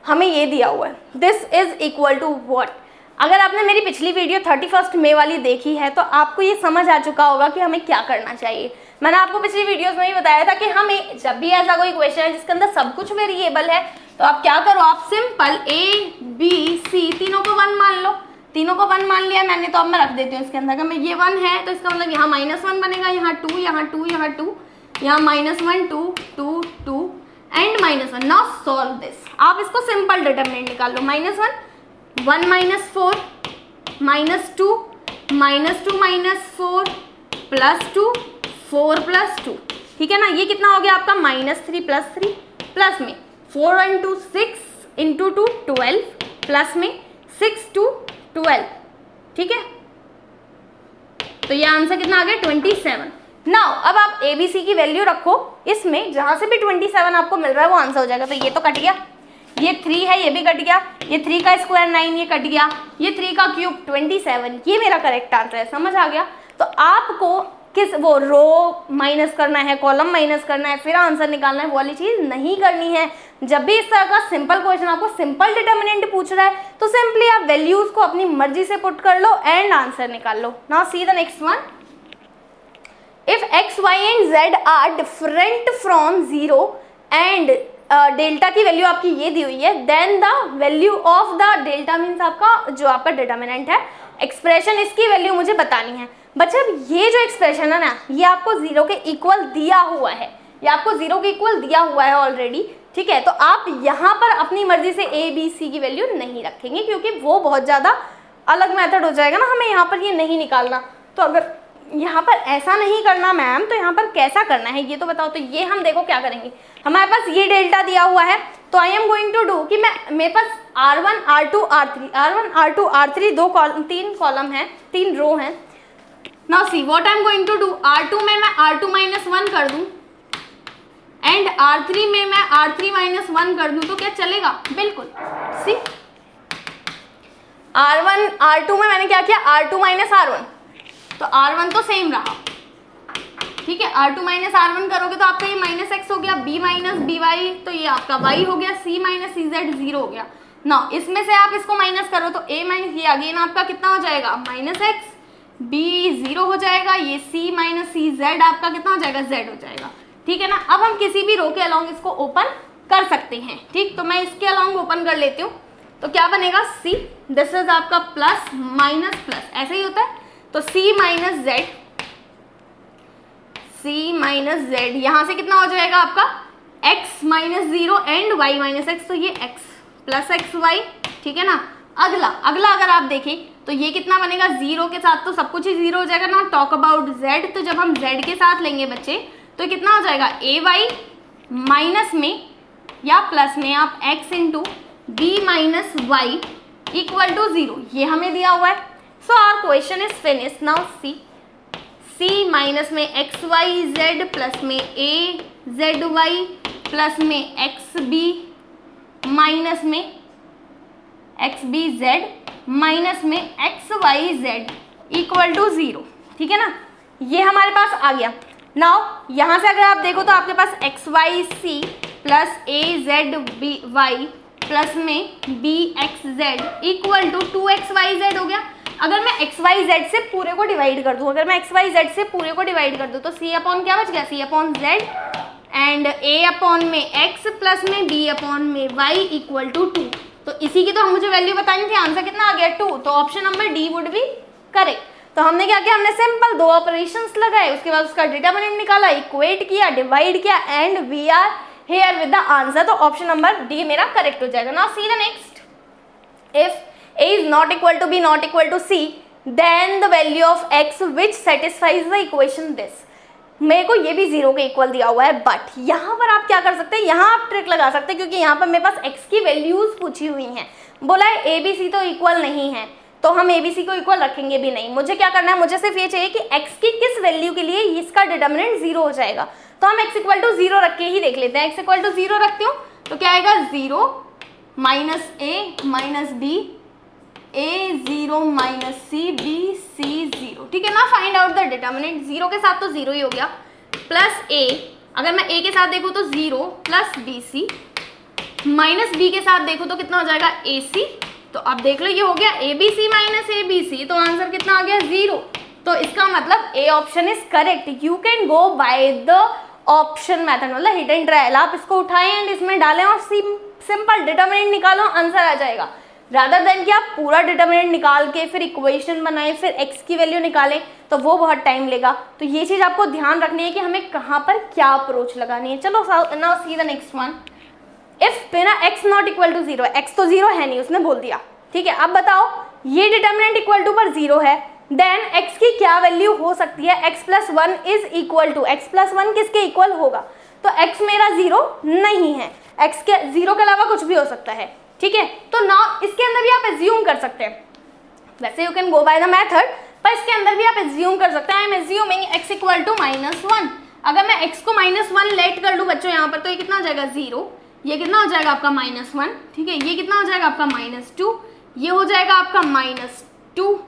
हमें ये दिया हुआ है this is equal to what. अगर आपने मेरी पिछली वीडियो 31 मई वाली देखी है तो आपको ये समझ आ चुका होगा कि हमें क्या करना चाहिए। मैंने आपको पिछली वीडियोस में ही बताया था कि हमें जब भी ऐसा कोई क्वेश्चन है जिसके अंदर सब कुछ वेरिएबल है तो आप क्या करो, आप सिंपल ए बी सी तीनों को 1 मान लो। तीनों को 1 मान लिया मैंने, तो अब मैं रख देती हूँ इसके अंदर। अगर मैं ये 1 है तो इसका मतलब यहाँ -1 बनेगा, यहाँ 2, यहाँ 2, यहाँ 2, यहाँ -1 2 2 2 एंड -1। Now solve this. आप इसको सिंपल डिटरमिनेंट निकाल लो। -1 1 -4 -2 -2 -4 +2 4 +2, ठीक है ना। ये कितना हो गया आपका -3 +3 प्लस में 4 × 2 6 × 2 12 प्लस में 6 2 12, ठीक है। तो ये आंसर कितना आ गया 27। नाउ अब आप ABC की वैल्यू रखो इसमें, जहां से भी 27 आपको मिल रहा है वो आंसर हो जाएगा। तो ये तो कट गया, ये 3 है ये भी कट गया, ये 3 का स्क्वायर 9 ये कट गया, ये 3 का क्यूब 27, ये मेरा करेक्ट आंसर है। समझ आ गया। तो आपको किस वो रो माइनस करना है, कॉलम माइनस करना है, फिर आंसर निकालना है, वो वाली चीज नहीं करनी है। जब भी इस तरह का सिंपल क्वेश्चन आपको सिंपल डिटर्मिनेंट पूछ रहा है तो सिंपली आप वैल्यूज को अपनी मर्जी से पुट कर लो एंड आंसर निकाल लो। Now see the next one. If x, y and z are different from 0 and delta की वैल्यू आपकी ये दी हुई है, then the value of the delta means आपका जो आपका डिटर्मिनेंट है, एक्सप्रेशन इसकी वैल्यू मुझे बतानी है। बच्चे अब ये जो एक्सप्रेशन है ना, ये आपको 0 के इक्वल दिया हुआ है, ये आपको 0 के इक्वल दिया हुआ है ऑलरेडी, ठीक है। तो आप यहाँ पर अपनी मर्जी से A B C की वैल्यू नहीं रखेंगे क्योंकि वो बहुत ज़्यादा अलग मेथड हो जाएगा ना, हमें यहाँ पर ये नहीं निकालना। तो अगर यहाँ पर ऐसा नहीं करना मैम तो यहाँ पर कैसा करना है ये तो बताओ। तो ये हम देखो क्या करेंगे, हमारे पास ये डेल्टा दिया हुआ है तो I am going to do कि मेरे पास R1 R2 R3 R1 R2 R3 तीन कॉलम है, 3 रो हैं। Now see what I am going to do, R2 में मैं R2 -1 कर दूं एंड R3 में मैं R3 -1 कर दूं तो क्या चलेगा? बिल्कुल। सी R1 R2 में मैंने क्या किया, R2 -R1, तो R1 तो सेम रहा, ठीक है। R2 -R1 करोगे तो आपका ये -x हो गया, B - by तो ये आपका y हो गया, C - CZ 0 हो गया। ना इसमें से आप इसको माइनस करो तो A - ये अगेन आपका कितना हो जाएगा -x, B 0 हो जाएगा, ये C - CZ आपका कितना हो जाएगा Z हो जाएगा, ठीक है ना। अब हम किसी भी रो के अलॉन्ग इसको ओपन कर सकते हैं, ठीक। तो मैं इसके अलॉन्ग ओपन कर लेती हूँ तो क्या बनेगा C, दिस इज आपका प्लस माइनस प्लस, ऐसे ही होता है। तो C - Z यहाँ से कितना हो जाएगा आपका x - 0 एंड y - x, तो ये x प्लस XY, ठीक है ना। अगला अगर आप देखें तो ये कितना बनेगा, 0 के साथ तो सब कुछ ही 0 हो जाएगा ना। टॉक अबाउट Z, तो जब हम Z के साथ लेंगे बच्चे तो कितना हो जाएगा AY माइनस में या प्लस में आप x into B - y equal to 0, ये हमें दिया हुआ है। So our question is finish. Now C minus में XYZ प्लस में AZY प्लस में XB माइनस में XBZ माइनस में XYZ इक्वल टू 0, ठीक है ना। ये हमारे पास आ गया। नाउ यहाँ से अगर आप देखो तो आपके पास XYC प्लस AZBY प्लस में BXZ इक्वल टू 2XYZ हो गया। अगर मैं XYZ से पूरे को डिवाइड कर दूं, तो C अपॉन क्या बच गया, C upon Z and A upon में X प्लस में B अपॉन में Y इक्वल टू 2। तो इसी की तो मुझे वैल्यू बतानी थी, आंसर कितना आ गया 2। तो option number D would be correct. तो हमने क्या किया, हमने सिंपल 2 ऑपरेशंस लगाए, उसके बाद उसका डिटरमिनेंट निकाला, इक्वेट किया, डिवाइड किया and we are here with the answer. तो ऑप्शन नंबर डी मेरा करेक्ट हो जाएगा। Now see the next. If A is not equal to B not equal to C, then the value of x which satisfies the equation this। मेरे को ये भी 0 के इक्वल दिया हुआ है, बट यहाँ पर आप क्या कर सकते हैं, यहाँ आप ट्रिक लगा सकते हैं क्योंकि यहाँ पर मेरे पास x की वैल्यूज पूछी हुई हैं। बोला है ABC तो इक्वल नहीं है, तो हम ABC को इक्वल रखेंगे भी नहीं। मुझे क्या करना है, मुझे सिर्फ ये चाहिए कि x की किस वैल्यू के लिए इसका डिटर्मिनेंट 0 हो जाएगा। तो हम x इक्वल टू 0 रख के ही देख लेते हैं। x इक्वल टू 0 रखती हूँ तो क्या आएगा, 0 - a - b a0 minus C B C 0, ठीक है ना। फाइंड आउट द डिटर्मिनेंट, 0 के साथ तो 0 ही हो गया, प्लस a, अगर मैं a के साथ देखूँ तो 0 plus B C, minus b के साथ देखो तो कितना हो जाएगा ac, तो अब देख लो ये हो गया abc माइनस abc, तो आंसर कितना आ गया 0। तो इसका मतलब A option is correct. You can go by the option method, मतलब हिट एंड ट्रायल, आप इसको उठाएं एंड इसमें डालें और सिंपल डिटर्मिनेंट निकालो, आंसर आ जाएगा। रादर देन कि आप पूरा डिटर्मिनेंट निकाल के फिर इक्वेशन बनाएं, फिर x की वैल्यू निकालें, तो वो बहुत टाइम लेगा। तो ये चीज आपको ध्यान रखनी है कि हमें कहाँ पर क्या अप्रोच लगानी है। चलो now see the next one. If बिना x not equal to 0, x तो 0 है नहीं, उसने बोल दिया, ठीक है। अब बताओ ये डिटर्मिनेंट इक्वल टू पर 0 है, देन x की क्या वैल्यू हो सकती है, x plus 1 is equal to, x plus 1 किसके इक्वल होगा, तो x मेरा 0 नहीं है, x के 0 के अलावा कुछ भी हो सकता है, ठीक है। तो नाउ इसके अंदर भी आप एज्यूम कर सकते हैं, वैसे you can go by the method, पर इसके अंदर भी आप एज्यूम कर सकते हैं। I am assuming x equal to -1, अगर मैं x को -1 लेट कर लूँ बच्चों यहाँ पर, तो ये कितना हो जाएगा 0, ये कितना हो जाएगा आपका -1, ठीक है, ये कितना हो जाएगा आपका -2, ये हो जाएगा आपका -2,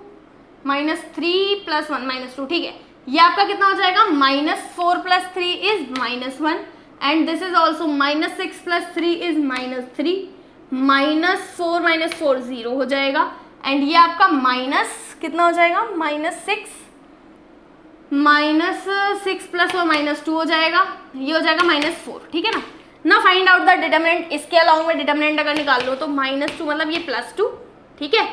-3 प्लस 1 -2, ठीक है, ये आपका कितना हो जाएगा -4 plus 3 is -1, and this is also -6 plus 3 is -3, -4 -4 0 हो जाएगा, एंड ये आपका माइनस कितना हो जाएगा -6 प्लस और -2 हो जाएगा, ये हो जाएगा -4, ठीक है ना। ना फाइंड आउट द डिटर्मिनेंट, इसके अलावा में डिटर्मिनेंट अगर निकाल लो तो -2 मतलब ये +2, ठीक है,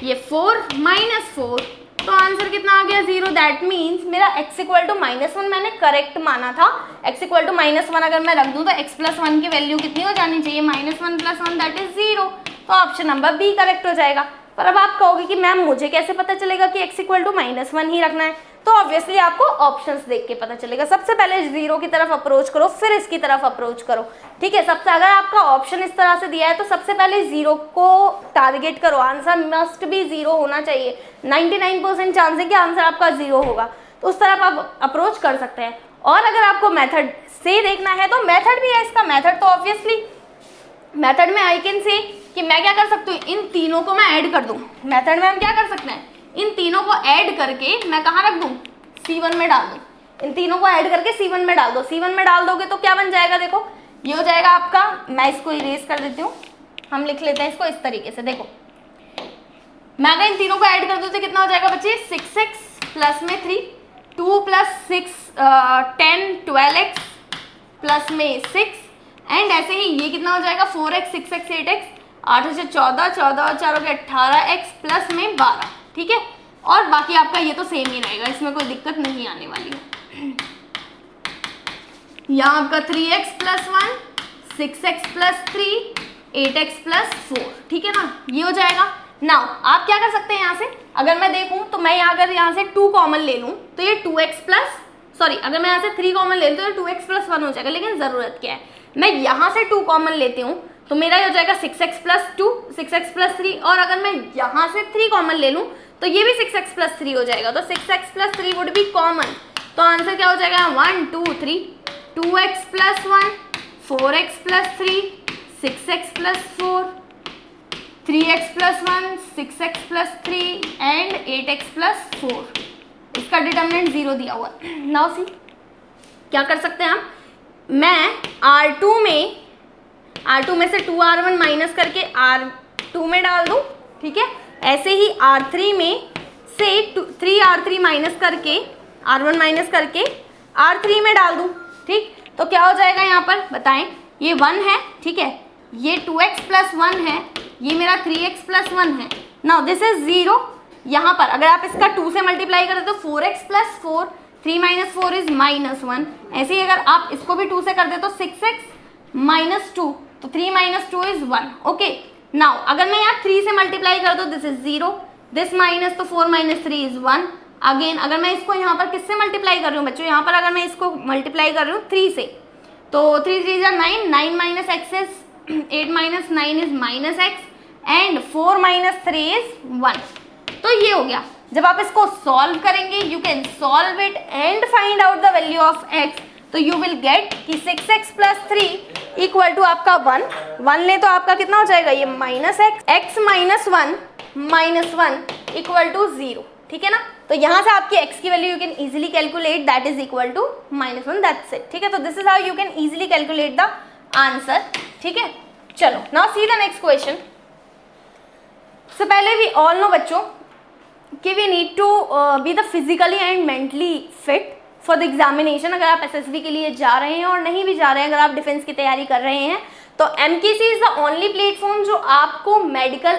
ये 4 -4, तो आंसर कितना आ गया 0। दैट मीन्स मेरा x इक्वल टू -1 मैंने करेक्ट माना था, x इक्वल टू -1 अगर मैं रख दूं तो x प्लस 1 की वैल्यू कितनी हो जानी चाहिए, -1 प्लस 1 दैट इज 0, तो ऑप्शन नंबर बी करेक्ट हो जाएगा। पर अब आप कहोगे कि मैम मुझे कैसे पता चलेगा कि x इक्वल टू -1 ही रखना है, तो ऑब्वियसली आपको ऑप्शंस देख के पता चलेगा। सबसे पहले 0 की तरफ अप्रोच करो, फिर इसकी तरफ अप्रोच करो, ठीक है। सबसे अगर आपका ऑप्शन इस तरह से दिया है तो सबसे पहले 0 को टारगेट करो, आंसर मस्ट बी 0 होना चाहिए, 99% चांस है कि आंसर आपका 0 होगा, तो उस तरफ आप अप्रोच कर सकते हैं। और अगर आपको मेथड से देखना है तो मेथड भी है इसका, मेथड तो ऑब्वियसली मेथड में आई कैन से कि मैं क्या कर सकती हूँ, इन तीनों को मैं ऐड कर दूँ। मेथड में हम क्या कर सकते हैं, इन तीनों को ऐड करके मैं कहाँ रख दूँ, C1 में डाल दूँ, इन तीनों को ऐड करके C1 में डाल दो। C1 में डाल दोगे तो क्या बन जाएगा, देखो ये हो जाएगा आपका, मैं इसको इरेज कर देती हूँ, हम लिख लेते हैं इसको इस तरीके से। देखो मैं अगर इन तीनों को ऐड कर दूँ तो कितना हो जाएगा बच्चे, 6x प्लस में 3, 2 प्लस 6 10 12x प्लस में 6, एंड ऐसे ही ये कितना हो जाएगा 4x 6x 8x 8 से 14 14 और 4 हो गया 18x प्लस में 12, ठीक है। और बाकी आपका ये तो सेम ही रहेगा, इसमें कोई दिक्कत नहीं आने वाली है। यहाँ आपका 3x plus 1 6x plus 3 8x plus 4, ठीक है ना, ये हो जाएगा। नाउ आप क्या कर सकते हैं, यहाँ से अगर मैं देखूँ तो मैं अगर यहाँ से 2 कॉमन ले लूँ तो ये 2x प्लस अगर मैं यहाँ से 3 कॉमन ले लूँ तो ये 2x प्लस 1 हो जाएगा, लेकिन ज़रूरत क्या है, मैं यहाँ से 2 कॉमन लेती हूँ तो मेरा हो जाएगा 6x प्लस 2 6x प्लस 3, और अगर मैं यहाँ से 3 कॉमन ले लूँ तो ये भी 6x प्लस 3 हो जाएगा, तो 6x plus 3 would be common, तो आंसर क्या हो जाएगा 1 2 3 2x plus 1 4x plus 3 6x plus 4 3x plus 1 6x plus 3 and 8x plus 4, इसका डिटर्मिनेंट 0 दिया हुआ। नाउ सी क्या कर सकते हैं हम, मैं R2 में से 2R1 माइनस करके R2 में डाल दूँ, ठीक है। ऐसे ही R3 में से 3R3 माइनस करके R1 माइनस करके R3 में डाल दूँ, ठीक। तो क्या हो जाएगा यहाँ पर बताएं, ये 1 है, ठीक है, ये 2x प्लस 1 है, ये मेरा 3x प्लस 1 है। नाउ दिस इज 0, यहाँ पर अगर आप इसका 2 से मल्टीप्लाई करें तो 4x प्लस 4 3 माइनस 4 इज -1, ऐसे ही अगर आप इसको भी 2 से कर दे तो 6x माइनस 2, तो 3 माइनस 2 इज 1, ओके। नाउ अगर मैं यहाँ 3 से मल्टीप्लाई कर दूँ, दिस इज 0, दिस माइनस, तो 4 माइनस 3 इज 1। अगेन अगर मैं इसको यहाँ पर किससे मल्टीप्लाई कर रही हूँ बच्चों, यहाँ पर अगर मैं इसको मल्टीप्लाई कर रही हूँ 3 से, तो 3 3 is 9, 9 minus x is 8 minus 9 is minus x and 4 minus 3 is 1। तो ये हो गया। जब आप इसको सॉल्व करेंगे, you can solve it and find out the value of x, तो यू विल गेट कि 6x प्लस 3 इक्वल टू आपका 1 ले तो आपका कितना हो जाएगा, ये minus x, x minus 1 -1 equal to 0, ठीक है ना। तो यहाँ से आपकी x की value you can easily calculate, that is equal to -1, that's it, ठीक है। तो this is how you can easily calculate the answer, ठीक है। चलो now see the next question. So पहले वी ऑल नो बच्चों कि we need to be the physically and mentally fit for the examination. अगर आप एसएसबी के लिए जा रहे हैं और नहीं भी जा रहे हैं, अगर आप डिफेंस की तैयारी कर रहे हैं, तो MKC is the only platform जो आपको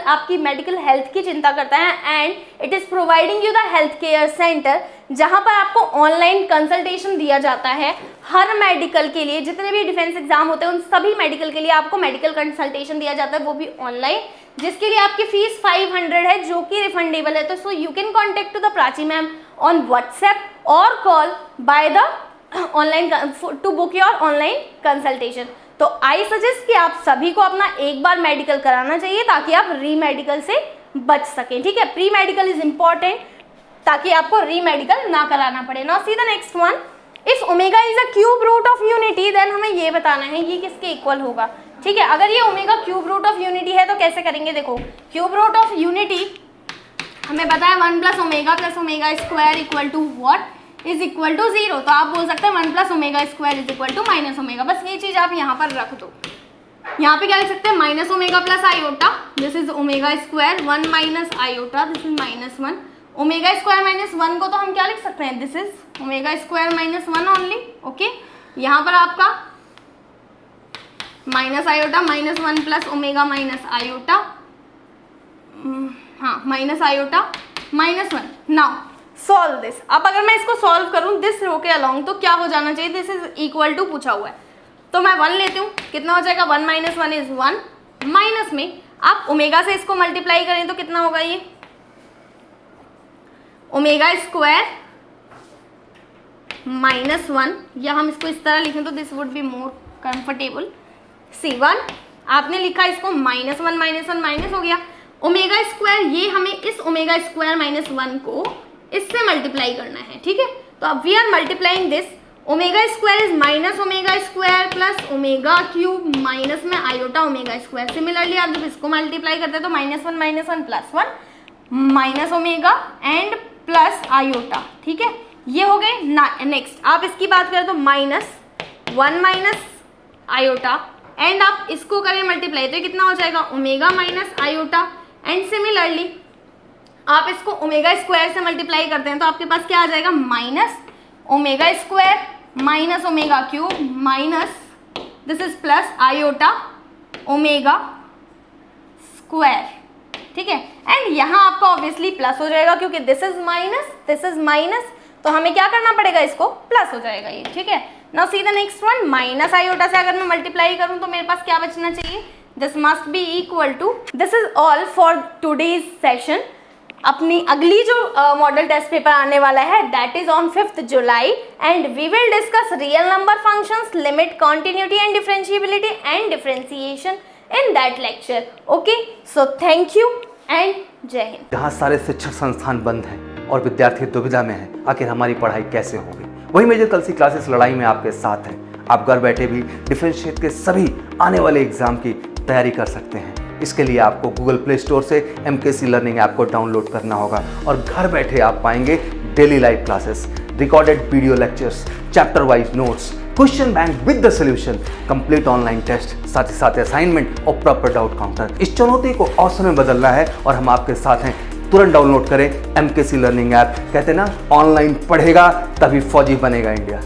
आपकी मेडिकल हेल्थ की चिंता करता है, and it is providing you the health care centre, जहां पर आपको ऑनलाइन कंसल्टेशन दिया जाता है हर मेडिकल के लिए। जितने भी डिफेंस एग्जाम होते हैं उन सभी मेडिकल के लिए आपको मेडिकल कंसल्टेशन दिया जाता है, वो भी ऑनलाइन, जिसके लिए आपकी फीस 500 है, जो कि रिफंडेबल है। तो so you can contact to the Prachi ma'am on WhatsApp और call by the online to book your online consultation. तो आई सजेस्ट कि आप सभी को अपना एक बार मेडिकल कराना चाहिए ताकि आप री मेडिकल से बच सकें, ठीक है। प्री मेडिकल इज इंपॉर्टेंट ताकि आपको री मेडिकल ना कराना पड़े। Now see the next one, if omega is a cube root of unity, then हमें ये बताना है ये किसके इक्वल होगा, ठीक है। अगर ये omega cube root of unity है तो कैसे करेंगे, देखो क्यूब रूट ऑफ यूनिटी हमें पता है 1 plus omega square equal to what is equal to 0। तो आप बोल सकते हैं 1 plus omega square is equal to minus omega, बस ये चीज आप यहाँ पर रख दो। यहाँ पे क्या लिख सकते हैं, minus omega plus iota, this is omega square, 1 minus iota, this is -1। Omega square -1 को तो हम क्या लिख सकते हैं, this is omega square -1 only, okay. यहाँ पर आपका minus iota -1 plus omega minus iota, हाँ minus iota -1। Now solve this. अब अगर मैं इसको सॉल्व करूं दिस रो के अलोंग तो क्या हो जाना चाहिए, दिस इज इक्वल टू पूछा हुआ है, तो मैं 1 लेती हूँ, कितना हो जाएगा 1 - 1 इज 1, माइनस में आप ओमेगा से इसको मल्टीप्लाई करें तो कितना होगा, ये ओमेगा स्क्वायर -1, या हम इसको इस तरह लिखें तो this would be more comfortable. C1 आपने लिखा, इसको -1 माइनस हो गया, ओमेगा स्क्वायर ये हमें इस ओमेगा स्क्वायर -1 को इससे मल्टीप्लाई करना है, ठीक है। तो अब we are multiplying this, omega square is minus omega square plus omega cube minus में आयोटा ओमेगा स्क्वायर। सिमिलरली आप जब इसको मल्टीप्लाई करते हैं तो -1 plus 1 minus omega and plus iota, ठीक है। ये हो गए। नेक्स्ट आप इसकी बात करें तो -1 माइनस आयोटा एंड आप इसको करें मल्टीप्लाई तो कितना हो जाएगा, omega minus iota, and similarly आप इसको ओमेगा स्क्वायर से मल्टीप्लाई करते हैं तो आपके पास क्या आ जाएगा, minus omega square minus omega cube minus this is plus iota omega square, ठीक है। एंड यहाँ आपका ऑब्वियसली प्लस हो जाएगा क्योंकि दिस इज माइनस, तो हमें क्या करना पड़ेगा, इसको प्लस हो जाएगा ये, ठीक है। Now see the next one, minus iota से अगर मैं मल्टीप्लाई करूं तो मेरे पास क्या बचना चाहिए, this must be equal to. This is all for today's session. अपनी अगली जो मॉडल टेस्ट पेपर आने वाला है that is on 5th July and we will discuss real number functions, limit, continuity and differentiability and differentiation in that lecture, okay. So thank you and जय हिंद। जहाँ सारे शिक्षण संस्थान बंद हैं और विद्यार्थी दुविधा में हैं, आखिर हमारी पढ़ाई कैसे होगी, वही मेजर कलसी क्लासेस लड़ाई में आपके साथ हैं। आप घर बैठे भी डिफेंस क्षेत्र के सभी आने वाले एग्जाम की तैयारी कर सकते हैं। इसके लिए आपको गूगल प्ले स्टोर से एमकेसी लर्निंग ऐप को डाउनलोड करना होगा और घर बैठे आप पाएंगे daily live classes, recorded video lectures, chapter wise notes, question bank with the solution, complete online test, साथ ही साथ असाइनमेंट और प्रॉपर डाउट काउंटर। इस चुनौती को अवसर में बदलना है और हम आपके साथ हैं। तुरंत डाउनलोड करें एमकेसी लर्निंग ऐप। कहते हैं ना, ऑनलाइन पढ़ेगा तभी फौजी बनेगा इंडिया।